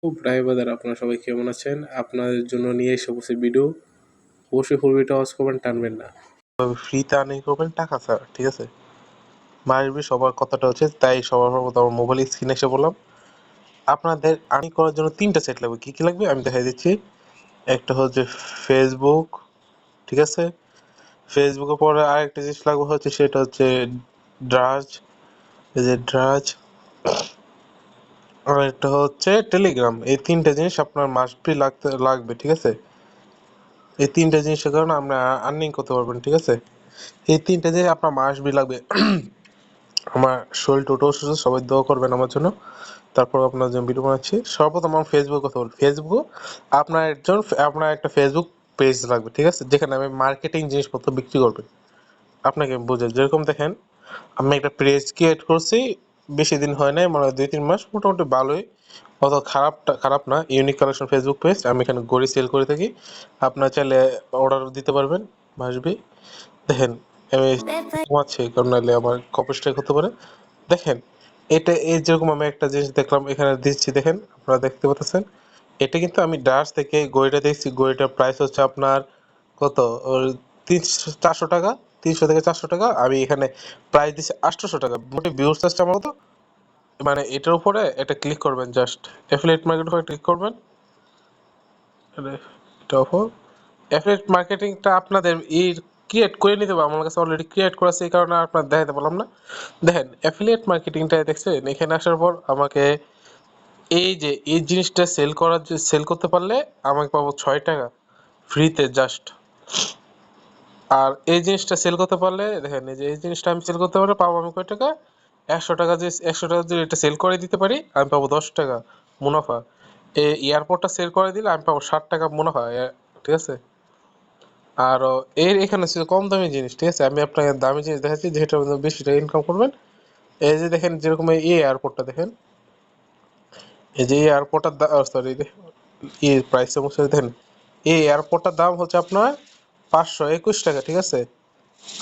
প্রায় বাজার আপনারা সবাই কেমন আছেন? আপনাদের জন্য নিয়ে এসে বসে ভিডিও। অবশ্যই ফুল ভিডিওটা ওয়াচ করবেন, টানবেন না। ফ্রিতে আর্নিং করবেন টাকা ছাড়া, ঠিক আছে? মারবি সবার কথাটা হচ্ছে, তাই সবার মতো আমার মোবাইল স্ক্রিনে এসে বললাম আপনাদের আর্নিং করার জন্য 3টা সেট লাগবে। কি কি লাগবে আমি দেখাই দিচ্ছি। একটা হচ্ছে ফেসবুক, ঠিক আছে? ফেসবুকের পরে আরেকটা জিনিস লাগবে হচ্ছে, সেটা হচ্ছে ড্রাজ, এই যে ড্রাজ। আর একটা হচ্ছে টেলিগ্রাম। এই 3টা জিনিস আপনার মাস্টবি লাগবে, ঠিক আছে? এই 3টা জিনিসের কারণে আপনি আর্নিং করতে পারবেন, ঠিক আছে? এই 3টা জিনিস আপনার মাস্টবি লাগবে। আমার শরীর টোটো অসুস্থ, সবাই দোয়া করবেন আমার জন্য। তারপর আপনার জন্য ভিডিও বানাচ্ছি। সর্বপ্রথম আমার ফেসবুক কথা বলি। ফেসবুক আপনার একটা ফেসবুক পেজ লাগবে, ঠিক আছে? যেখানে আমি মার্কেটিং জিনিসপত্র বিক্রি করবেন। আপনাকে বুঝে যেরকম দেখেন, আমি একটা পেজ ক্রিয়েট করছি, বেশি দিন হয় নাই, মানে 2-3 মাস, মোটামুটি ভালোই, অত খারাপ না। ইউনিক কালেকশন ফেসবুক পেজ, আমি এখানে গড়ি সেল করে থাকি। আপনার চাইলে অর্ডার দিতে পারবেন, আসবে। দেখেন আমি ঘুমাচ্ছি, কারণ নাহলে আমার কপি স্ট্রাইক হতে পারে। দেখেন এটা, এই যেরকম আমি একটা জিনিস দেখলাম এখানে দিচ্ছি, দেখেন আপনারা দেখতে পাচ্ছেন, এটা কিন্তু আমি ডার্স থেকে গড়িটা দেখছি। গড়িটার প্রাইস হচ্ছে আপনার কত, 300-400 টাকা, 300 থেকে 400 টাকা। আমি এখানে প্রাইস দিচ্ছি 800 টাকা। মোটামুটি ভিউর চার্জটা আমার মতো, মানে এটার উপরে এটা ক্লিক করবেন, জাস্ট অ্যাফিলিয়েট মার্কেট উপরে ক্লিক করবেন। এটা অফ। অ্যাফিলিয়েট মার্কেটিংটা আপনাদের ক্রিয়েট করে নিতে হবে। আমার কাছে অলরেডি ক্রিয়েট করা আছে, এই কারণে আপনার দেখাতে পারলাম না। দেখেন অ্যাফিলিয়েট মার্কেটিংটা দেখছেন, এখানে আসার পর আমাকে এই যে এই জিনিসটা সেল করতে পারলে আমাকে পাবো 6 টাকা ফ্রিতে, জাস্ট। আর এই জিনিসটা সেল করতে পারলে দেখেন, এই যে এই জিনিসটা আমি সেল করতে পারলে পাবো আমি কয় টাকা, 100 টাকা। যে 100 টাকা যদি এটা সেল করে দিতে পারি, আমি পাবো 10 টাকা মুনাফা। এই এয়ারপোর্টটা সেল করে দিলে আমি পাবো 60 টাকা মুনাফা, ঠিক আছে? আর এখানে ছিল কম দামি জিনিস, ঠিক আছে? আমি আপনাকে দামি জিনিস দেখাচ্ছি, যেটা বেশি টাকা ইনকাম করবেন। এই যে দেখেন, যেরকম এই এয়ারপোর্টটা দেখেন, এই যে এয়ারপোর্টটার সরি, প্রাইস সমস্যা দেখেন। এই এয়ারপোর্টটার দাম হচ্ছে আপনার 521 টাকা, ঠিক আছে?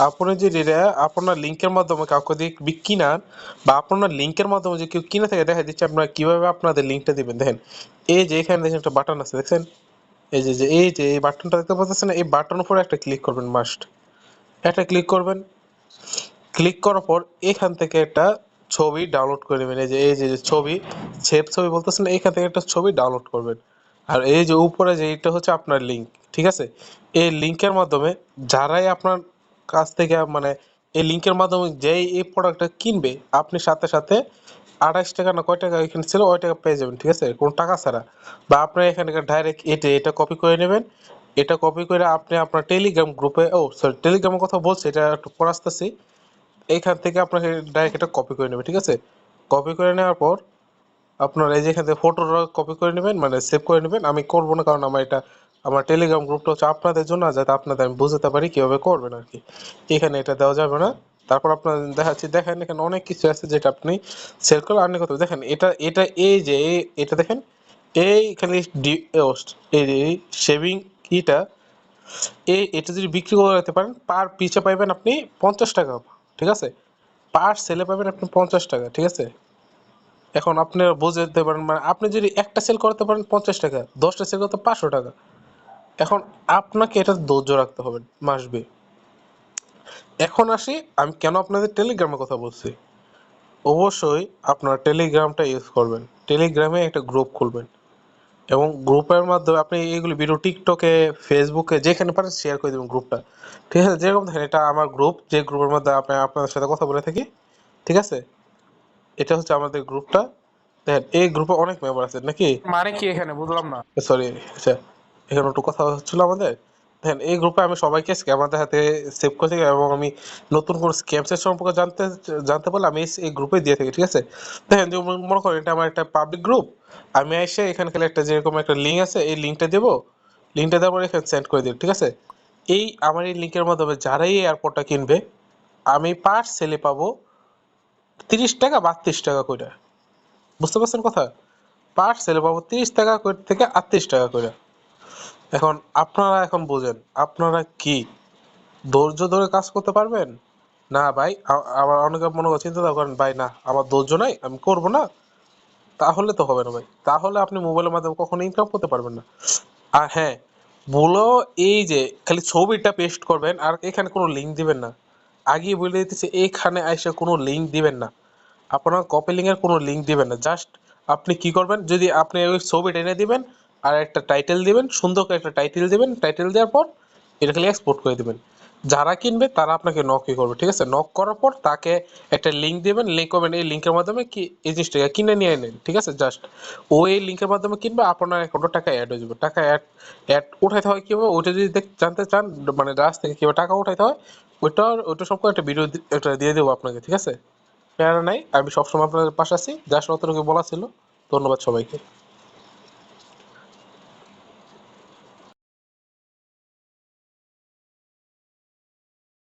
আপনি যদি এটা আপনার লিঙ্কের মাধ্যমে কাউকে দিয়ে কিনান, বা আপনার লিঙ্কের মাধ্যমে যে কেউ কিনে থাকে, দেখা দিচ্ছে আপনারা কিভাবে আপনাদের লিঙ্কটা দিবেন। দেখেন এই যে এখানে দেখেন একটা বাটন আছে, দেখছেন? এই যে এই বাটনটা দেখতে পাচ্ছেন, এই বাটনের উপরে একটা ক্লিক করবেন, মাস্ট একটা ক্লিক করবেন। ক্লিক করার পর এখান থেকে একটা ছবি ডাউনলোড করে নেবেন। এই যে ছবি, সেভ ছবি বলতেছেন, এইখান থেকে একটা ছবি ডাউনলোড করবেন। আর এই যে উপরে যে এটা হচ্ছে আপনার লিঙ্ক, ঠিক আছে? এই লিঙ্কের মাধ্যমে যারাই আপনার কাছ থেকে, মানে এই লিঙ্কের মাধ্যমে যেই এই প্রোডাক্টটা কিনবে, আপনি সাথে সাথে 28 টাকা না কয় টাকা এখানে ছিল, ওই টাকা পেয়ে যাবেন, ঠিক আছে? কোনো টাকা ছাড়া। বা আপনি এখানে ডাইরেক্ট এটা কপি করে নেবেন। এটা কপি করে আপনি আপনার টেলিগ্রাম গ্রুপে, সরি, টেলিগ্রামের কথা বলছি, এটা একটু পরে আসতেছি। এইখান থেকে আপনাকে ডাইরেক্ট এটা কপি করে নেবে, ঠিক আছে? কপি করে নেওয়ার পর আপনার এই যে এখান থেকে ফটোটা কপি করে নেবেন, মানে সেভ করে নেবেন। আমি করবো না, কারণ আমার টেলিগ্রাম গ্রুপটা হচ্ছে আপনাদের জন্য, যাতে আপনাদের আমি বুঝতে পারি কিভাবে করবেন আর কি। এখানে এটা দেওয়া যাবে না। তারপর আপনার দেখাচ্ছি, দেখেন এখানে অনেক কিছু আছে যেটা আপনি সেল করে আর্নিং করতে, দেখেন এটা এটা এই যে এটা দেখেন, এই খালি এই শেভিং কিটা, এটা যদি বিক্রি করতে পারেন, পার পিছে পাইবেন আপনি 50 টাকা, ঠিক আছে? পার সেলে পাবেন আপনি 50 টাকা, ঠিক আছে? এখন আপনি বুঝতে পারেন, মানে আপনি যদি একটা সেল করতে পারেন 50 টাকা, 10টা সেল করতে 500 টাকা। এখন আপনাকে এটা ধৈর্য রাখতে হবে, মাসবে। এখন আসি, আমি কেন আপনাদের টেলিগ্রামের কথা বলছি। অবশ্যই আপনারা টেলিগ্রামটা ইউজ করবেন। টেলিগ্রামে একটা গ্রুপ খুলবেন, এবং গ্রুপের মাধ্যমে আপনি এইগুলি ভিডিও টিকটকে, ফেসবুকে, যেখানে পারেন শেয়ার করে দেবেন গ্রুপটা, ঠিক আছে? যেরকম দেখেন, এটা আমার গ্রুপ, যে গ্রুপের মধ্যে আপনাদের সাথে কথা বলে থাকি, ঠিক আছে? এটা হচ্ছে আমাদের গ্রুপটা। দেখেন এই গ্রুপে অনেক মেম্বার আছে নাকি, মানে কি এখানে বুঝলাম না। সরি, আচ্ছা, এখানে একটু কথা হচ্ছিল আমাদের। দেখেন এই গ্রুপে আমি সবাইকে স্ক্যামারদের হাতে সেভ করে থাকি, এবং আমি নতুন কোনো স্ক্যামসের সম্পর্কে জানতে পারলে আমি এই গ্রুপে দিয়ে থাকি, ঠিক আছে? দেখেন যে মনে করেন এটা আমার একটা পাবলিক গ্রুপ, আমি এসে এখানে খালি একটা যেরকম একটা লিঙ্ক আছে, এই লিঙ্কটা দেবো। লিঙ্কটা দেওয়ার পরে এখানে সেন্ড করে দিই, ঠিক আছে? এই আমার এই লিঙ্কের মাধ্যমে যারাই এই এয়ারপোর্টটা কিনবে, আমি পার সেলে পাবো 30 টাকা 32 টাকা করে। বুঝতে পারছেন কথা? পার সেলে পাবো 30 টাকা করে থেকে 38 টাকা করে। এখন আপনারা এখন বোঝেন, আপনারা কি ধৈর্য ধরে কাজ করতে পারবেন? না ভাই, আবার অনেকে মনে করে চিন্তা করেন, ভাই না আমার ধৈর্য নাই, আমি করব না। তাহলে তো হবে না ভাই, তাহলে আপনি মোবাইলের মাধ্যমে কখনো ইনকাম করতে পারবেন না। আর হ্যাঁ, বলো, এই যে খালি ছবিটা পেস্ট করবেন আর এখানে কোনো লিঙ্ক দিবেন না। আগেই বলে দিতেছি, এখানে এসে কোনো লিঙ্ক দিবেন না, আপনার কপি লিঙ্কের কোনো লিঙ্ক দিবেন না। জাস্ট আপনি কি করবেন, যদি আপনি ওই ছবিটা এনে দিবেন আর একটা টাইটেল দিবেন, সুন্দর করে একটা টাইটেল দিবেন, টাইটেল দেওয়ার পর এটা খালি এক্সপোর্ট করে দিবেন। যারা কিনবে তারা আপনাকে নকই করবে, ঠিক আছে? নক করার পর তাকে একটা লিঙ্ক দিবেন, লিঙ্ক করবেন, এই লিঙ্কের মাধ্যমে কি এই জিনিসটাকে কিনে নিয়ে নেন, ঠিক আছে? জাস্ট ওই লিঙ্কের মাধ্যমে কিনবে, আপনার অ্যাকাউন্টে টাকা অ্যাড হয়ে যাবে। টাকা অ্যাড অ্যাড উঠাইতে হয় কীভাবে, ওইটা যদি জানতে চান, মানে রাজ থেকে কীভাবে টাকা উঠাইতে হয়, ওইটা সব একটা ভিডিও একটা দিয়ে দেবো আপনাকে, ঠিক আছে? প্যারা নাই, আমি সবসময় আপনাদের পাশে আছি। জাস্ট অতটুকু বলা ছিল। ধন্যবাদ সবাইকে।